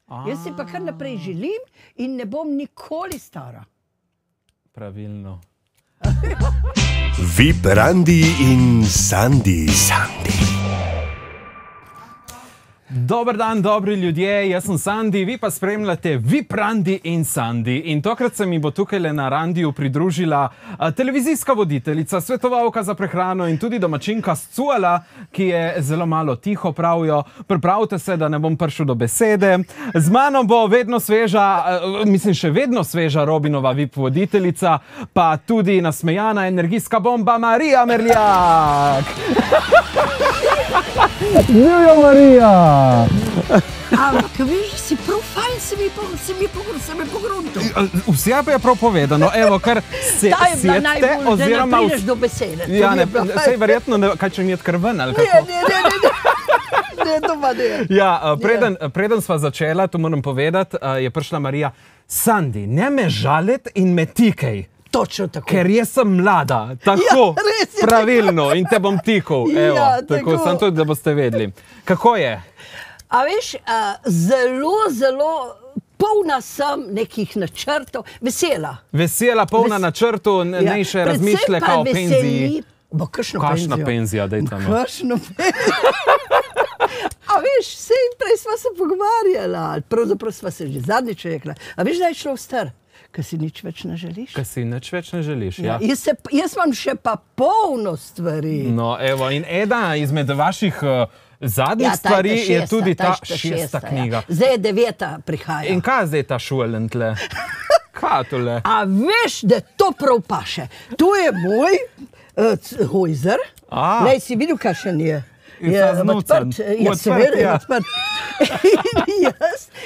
Jaz si pa kar naprej želim in ne bom nikoli stara. Pravilno. VIP Randi in Sandi. Dober dan, dobri ljudje, jaz sem Sandi, vi pa spremljate VIP Randi in Sandi. In tokrat se mi bo tukaj na Randiju pridružila televizijska voditeljica, svetovalka za prehrano in tudi domačinka Scuala, ki je zelo malo tiho, pravijo. Pripravite se, da ne bom prišel do besede. Z mano bo vedno sveža, še vedno sveža Robinova VIP voditeljica, pa tudi nasmejana energijska bomba Marija Merljak. Živjo, Marija! Ampak, veš, si prav fajn, se mi pogruntil. Vse pa je prav povedano, evo, kar Ta je bila najbolj, da ne prideš do besede. Ja, ne, sej verjetno, kaj če mi je kar ven, ali kako? Ne, to pa ne. Ja, preden sva začela, to moram povedati, je prišla Marija. Sandi, ne me žalet in me tikaj. Točno tako. Ker jaz sem mlada, tako, Ja, res je pravilno, in te bom tikal. Evo, Ja, tako, tako. samo to, da boste vedeli. Kako je? A veš, zelo polna sem nekih načrtov, vesela. Vesela, polna načrtu, ne še razmišlja kao o penziji. Bo kakšno Kakšna penzijo. penzija, dajte no. Kakšno penzijo. A veš, sej prej sva se pogovarjala, pravzaprav sva se že zadnjič rekla. A veš, da je šlo star? Ker si nič več ne želiš? Kaj si nič več ne želiš, ja? Jaz imam še pa polno stvari. No, evo, in ena izmed vaših zadnjih stvari je tudi ta šesta knjiga. Ja. Zdaj je 9. prihaja. In kaj je zdaj ta šulen tle? Kaj tole? A veš, da to prav paše? To je moj hojzer. Lej, si videl, kakšen je? Je odprt. Ja, seveda je odprt.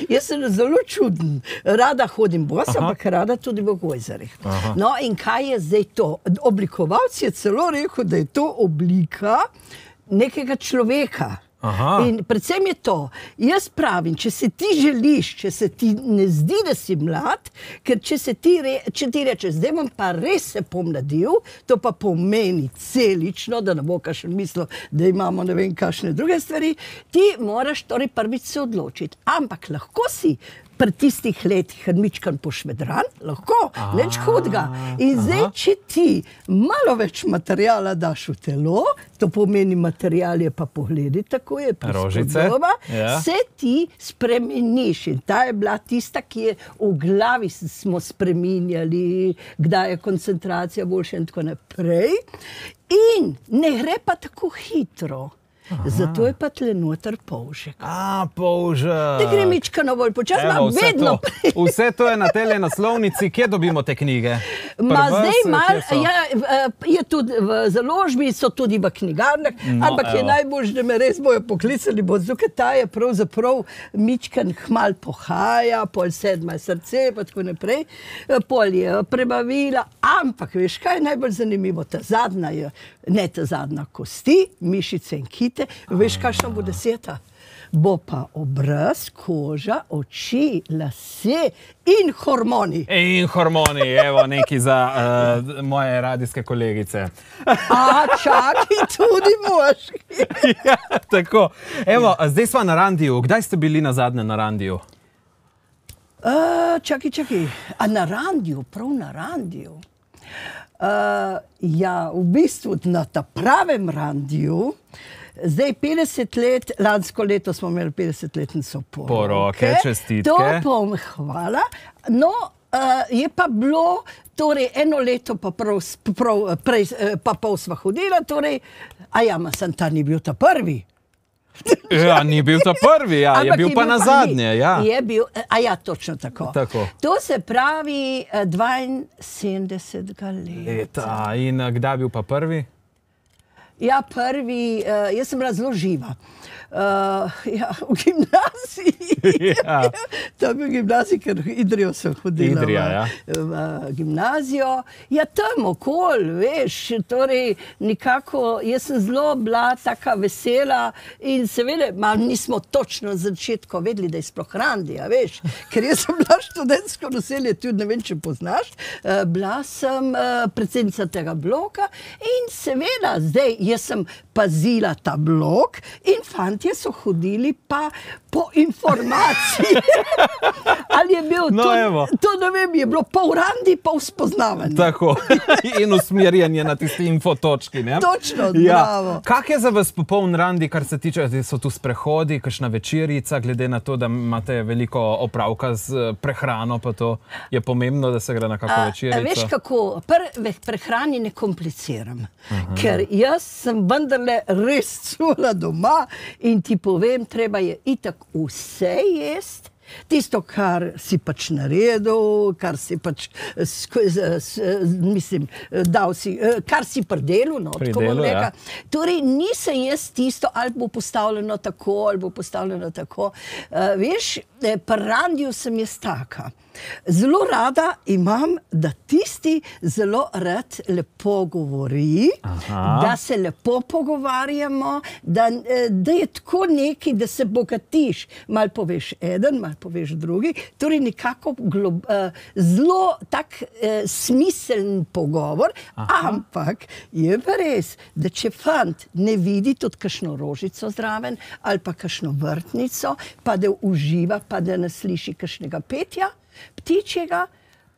Jaz sem zelo čuden. Rada hodim bos, ampak rada tudi v hojzerih. No, in kaj je zdaj to? Oblikovalec je celo rekel, da je to oblika nekega človeka. In predvsem je to, jaz pravim, če se ti želiš, če se ti ne zdi, da si mlad, ker če ti rečeš, zdaj bom pa res se pomladil, to pa pomeni celično, da ne bo kakšen mislil, da imamo ne vem kakšne druge stvari, ti moraš torej prvič se odločiti. Ampak lahko si pri tistih letih mičkan pošvedran, lahko, nič hudega. In zdaj, če ti malo več materijala daš v telo, to pomeni material je pa pogledi, tako je prispodoba, se ti spremeniš. In ta je bila tista, ki je v glavi smo spreminjali, kdaj je koncentracija boljša in tako naprej. In ne gre pa tako hitro. Zato je pa tle noter polžek. Polžek. Ne gre mičkano bolj počasno, ampak vedno. Vse to je na tele naslovnici. Kje dobimo te knjige? Je tudi v založbi, so tudi v knjigarnah, ampak je najbolj, da me res bojo poklicali, bo zato, ta je pravzaprav mičkan hmal pohaja, pol 7. srce, pa tako naprej, pol je prebavila, ampak veš, kaj je najbolj zanimivo? Ta zadnja je, ne ta zadnja, kosti, mišice in kite. Veš, kakšna bo 10? Bo pa obraz, koža, oči, lase in hormoni. In hormoni, evo, neki za moje radijske kolegice. Čaki, tudi moški. Ja, tako. Evo, zdaj sva na Randiju. Kdaj ste bili nazadnje na Randiju? Čaki. A na Randiju, prav na Randiju? Ja, v bistvu na ta pravem Randiju, zdaj 50 let, lansko leto smo imeli 50-letnico poroke. Čestitke. To bom hvala. No, je pa bilo, torej eno leto pa prej pa pol sva hodila, torej, sem ta ni bil ta prvi. Ja, ni bil ta prvi, ja, je bil pa nazadnje, ja. Je bil, točno tako. To se pravi 72 leta. In kdaj je bil pa prvi? Ja, prvi, jaz sem bila zelo živa. V gimnaziji. Tam je v gimnaziji, ker v Idrijo sem hodila v gimnazijo. Ja, tam okol, veš, torej nekako, jaz sem zelo bila taka vesela in seveda, nismo točno na začetku vedeli, da je sploh Randija, veš, ker jaz sem bila študentsko naselje, tudi ne vem, če poznaš, bila sem predsednica tega bloka in seveda, zdaj, jaz sem pazila ta blok in fantje so hodili pa po informaciji. Ali je bil to, ne vem, je bilo pol randi, pol spoznavanje. Tako, in usmerjanje na tisti infotočki, ne? Točno, bravo. Kak je za vas popoln randi, kar se tiče, da so tu sprehodi, kakšna večerica, glede na to, da imate veliko opravka z prehrano, pa to je pomembno, da se gre na kako večerico? Veš kako, prehrani ne kompliciram, ker jaz sem vendarle res cula doma in ti povem, treba je itak vse jesti. Tisto, kar si pač naredil, kar si pač, mislim, dal si, kar si pridelu, no, tako bom rekla. Torej, nisem jaz tisto, ali bo postavljeno tako, ali bo postavljeno tako. Veš, pri randiju sem jaz taka. Zelo rada imam, da tisti zelo rad lepo govori, da se lepo pogovarjamo, da je tako nekaj, da se bogatiš. Mal poveš eden, mal poveš drugi. Torej nekako zelo tak smiseln pogovor, ampak je pa res, da če fant ne vidi tudi kakšno rožico zraven ali pa kakšno vrtnico, pa da uživa, pa da ne sliši kakšnega petja, ptičjega,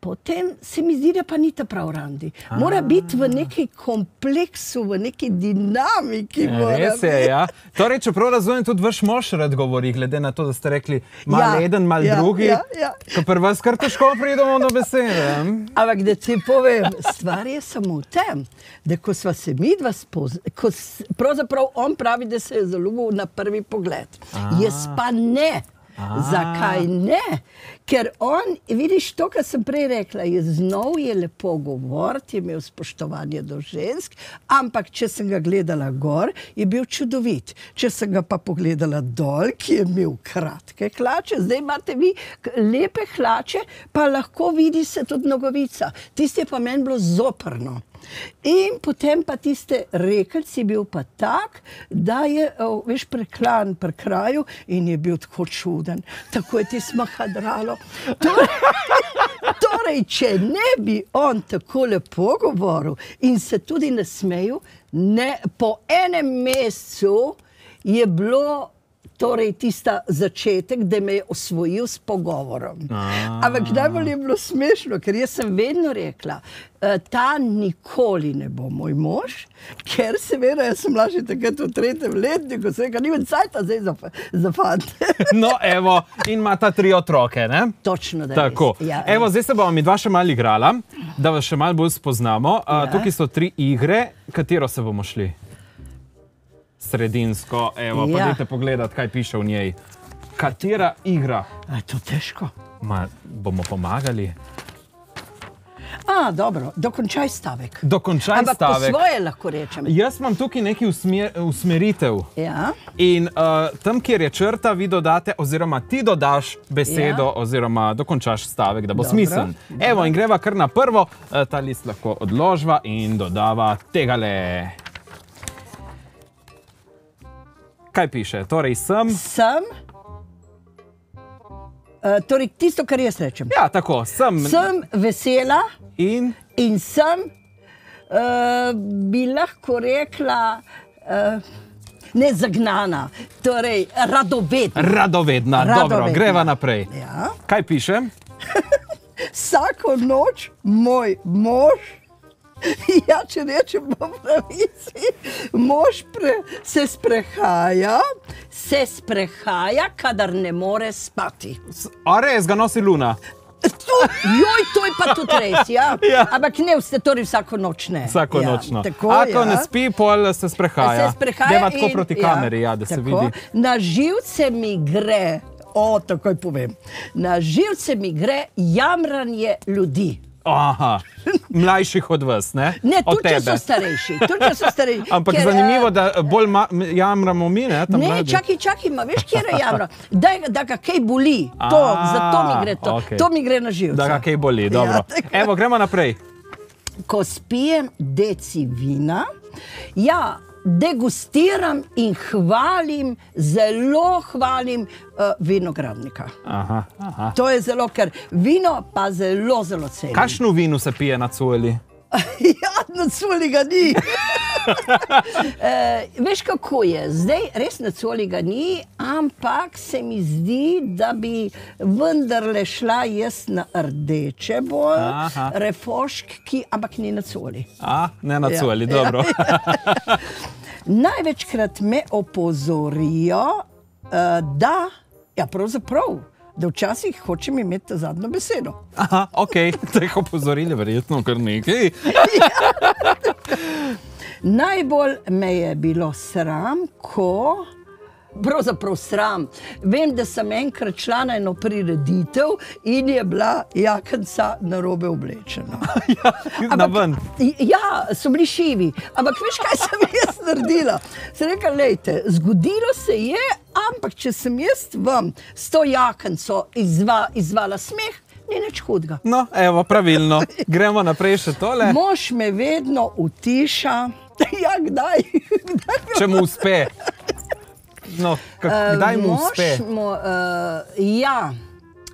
potem se mi zdi, da pa ni ta prav randi. Mora biti v neki kompleksu, v neki dinamiki. Res je, ja. Torej, čeprav razumem, tudi vaš mož rad govori, glede na to, da ste rekli mal eden, mal drugi, ko pri vas kar težko pridemo do besede. Ampak da ti povem, stvar je samo v tem, da ko sva se midva pravzaprav on pravi, da se je zaljubil na prvi pogled. Jaz pa ne. Zakaj ne? Ker on, vidiš to, kar sem prej rekla, je znal, je lepo govoriti, je imel spoštovanje do žensk, ampak če sem ga gledala gor, je bil čudovit. Če sem ga pa pogledala dol, ki je imel kratke hlače, zdaj imate vi lepe hlače, pa lahko vidi se tudi nogavica. Tisto je pa meni bilo zoprno. In potem pa tiste rekelc je bil pa tak, da je, veš, preklan pri kraju in je bil tako čuden. Tako je ti smahadralo. Torej, če ne bi on tako lepo govoril in se tudi ne smejal, po enem mesecu je bilo torej tista začetek, da me je osvojil s pogovorom. Ampak najbolj je bilo smešno, ker jaz sem vedno rekla, ta nikoli ne bo moj mož, ker seveda jaz sem mlajši takrat v 3. letniku, se reka, nimam cajta zdaj za fante. No, evo, in imata 3 otroke, ne? Točno, da tako. Evo, zdaj se bomo mi dva še malo igrala, da vas še malo bolj spoznamo. Tukaj so 3 igre, katero se bomo šli? Sredinsko, evo, pa dajte pogledati, kaj piše v njej. Katera igra? Je to težko? Bomo pomagali. Dobro, dokončaj stavek. Dokončaj stavek. Ampak po svoje lahko rečem. Jaz imam tukaj neki usmeritev. In tam, kjer je črta, vi dodate, oziroma ti dodaš besedo, oziroma dokončaš stavek, da bo smiseln. Evo, in greva kar na prvo, ta list lahko odložva in dodava tegale. Kaj piše? Torej, sem... Sem? Torej, tisto, kar jaz rečem. Ja, tako, sem... Sem vesela. In? In sem, bi lahko rekla, ne zagnana, torej radovedna. Radovedna, dobro, greva naprej. Kaj piše? Vsako noč moj mož, ja, če rečem po pravici, mož se sprehaja, kadar ne more spati. A res, ga nosi luna? Joj, to je pa tudi res, ja. Ampak ne, torej vsako noč ne. Vsako nočno. Ako ne spi, pol se sprehaja. Deva tako proti kameri, da se vidi. Na živce mi gre, takoj povem, na živce mi gre jamranje ljudi. Aha, mlajših od vas, ne? Ne, tudi če so starejši. Ampak zanimivo, da bolj jamramo mi, ne? Ne, čakaj, veš, kjer je jamra? Da ga kaj boli, zato mi gre to. To mi gre na živce. Da ga kaj boli, dobro. Evo, gremo naprej. Ko spijem deci vina, degustiram in zelo hvalim vinogradnika. To je zelo, ker vino pa zelo cenim. Kakšno vino se pije na culi? Ja, na culi ga ni. Veš, kako je? Zdaj res na coli ga ni, ampak se mi zdi, da bi vendarle šla jaz na rdeče bolj, refošk, ampak ni na coli. Ne na coli, dobro. Največkrat me opozorijo, pravzaprav, da včasih hočem imeti zadnjo besedo. Okej, teh opozorili verjetno kar nekaj. Najbolj me je bilo sram, pravzaprav sram. Vem, da sem enkrat šla na eno prireditev in je bila jakenca narobe oblečena. Na ven. Ja, so bili šivi. Ampak veš, kaj sem jaz naredila? Sem rekla, lejte, zgodilo se je, ampak če sem jaz vam s to jakenco izvala smeh, ni nič hudega. No, evo, pravilno. Gremo naprej še tole. Mož me vedno utiša. Ja, kdaj? Če mu uspe. No, kdaj mu uspe?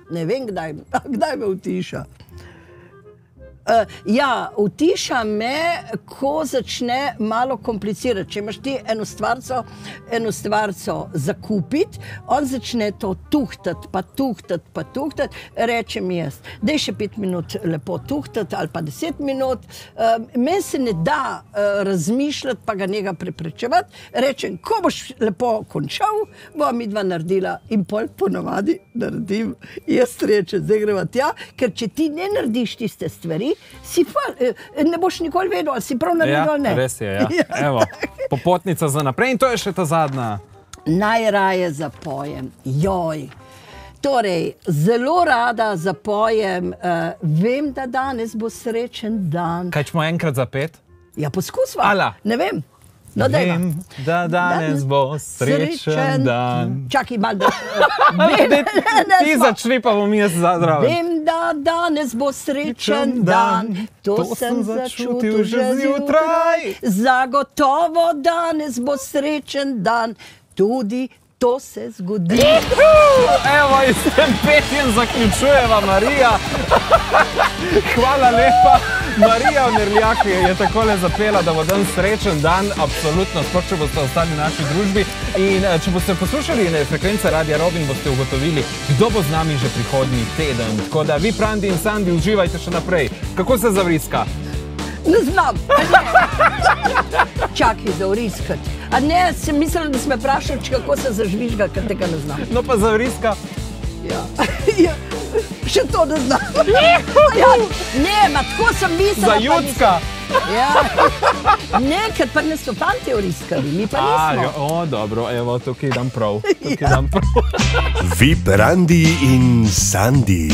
Ne vem, kdaj me utiša. Utiša me, ko začne malo komplicirati. Če imaš ti eno stvarco zakupiti, on začne to tuhtati, rečem jaz, daj še 5 minut lepo tuhtati ali pa 10 minut. Meni se ne da razmišljati, pa ga njega preprečevati. Rečem, ko boš lepo končal, bova midva naredila in pol ponavadi naredim. Jaz rečem, zdaj greva tja, ker če ti ne narediš tiste stvari, ne boš nikoli vedel, ali si prav naredil ali ne. Res je, ja. Evo, popotnica za naprej in to je še ta zadnja. Najraje zapojem. Torej, zelo rada zapojem. Vem, da danes bo srečen dan. Kaj ćemo enkrat zapet? Ja, poskusva. Ne vem. No, vem, da danes bo srečen dan. Čakaj, malo Ti začni, pa bom jaz zraven. Vem, da danes bo srečen dan. To sem začutil že zjutraj. Zagotovo danes bo srečen dan. Tudi to se zgodi. Evo, in s tem petjem zaključujeva Marija. Hvala lepa. Marija Omerljak je takole zapela, da bo dan srečen dan, absolutno, sploh če boste ostali v naši družbi. In če boste poslušali frekvence Radia Robin, boste ugotovili, kdo bo z nami že prihodnji teden. Tako da vi, Prandi in Sandi, uživajte še naprej. Kako se zavriska? Ne znam. Čakaj, zavriskati. A ne, sem mislila, da si me vprašal, kako se zažvižga, ker tega ne znam. No pa zavriska. Ja. Še to ne znam. Ne, tako sem mislila. Za ljudska. Ne, ker pa ne so fanti vriskali, mi pa nismo. Dobro, evo, tukaj dam prav. Vi, Prandi in Sandi.